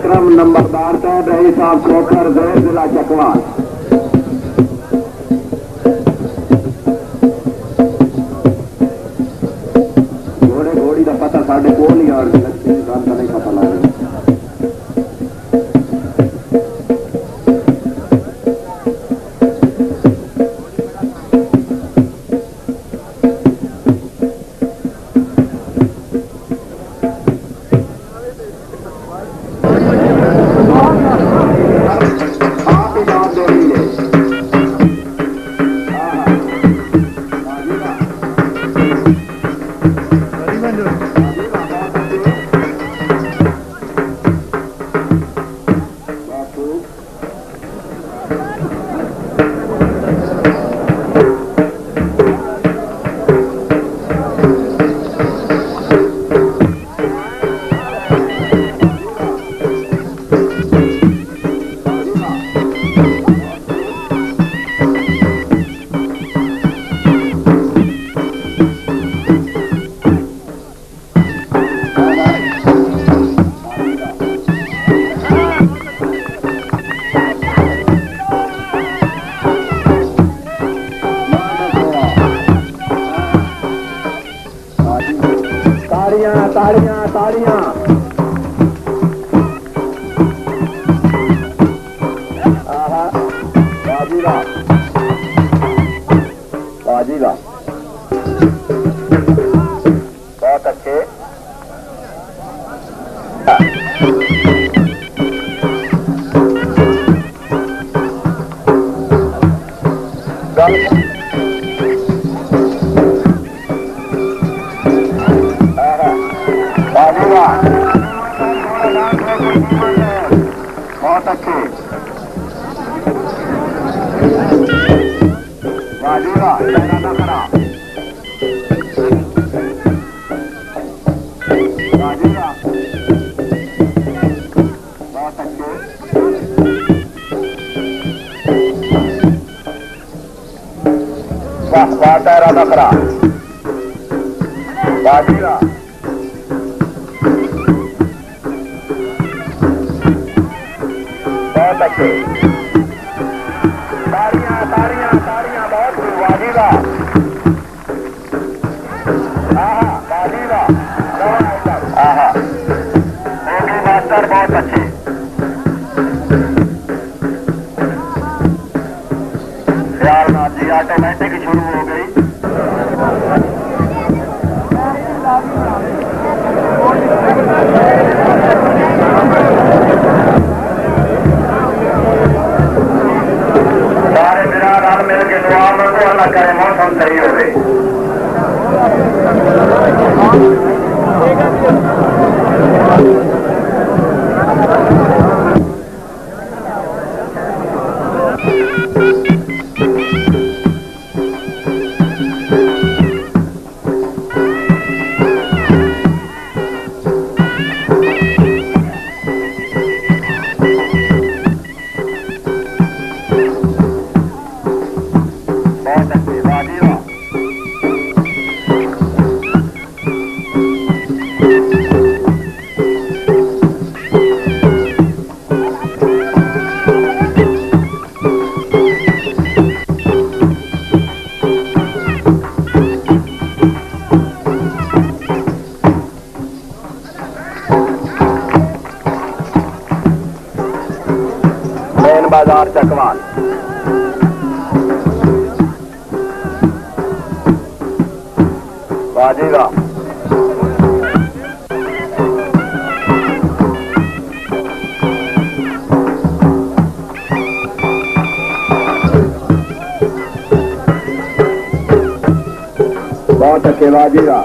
कार्यक्रम नंबरदार तैयार रही साहब खोखर जैर जिला चकवाल। घोड़े घोड़ी का पता साढ़े को नहीं और का नहीं पता लग ताड़ियां ताड़ियां बाजीरा बाजीरा बहुत अच्छे। बहुत अच्छे बाजीरा नखरा बाजीरा बहुत अच्छे वाह नखरा बाजीरा बहुत अच्छे। ताड़ियां ताड़ियां ताड़ियां बहुत बाजीरा बाजीरा ओके मास्टर बहुत अच्छे। दयालनाथ जी ऑटोमेटिक शुरू हो गई। करे मौसम सही हो गई। बाजार चकवाल बाजीरा बहुत अच्छे बाजीरा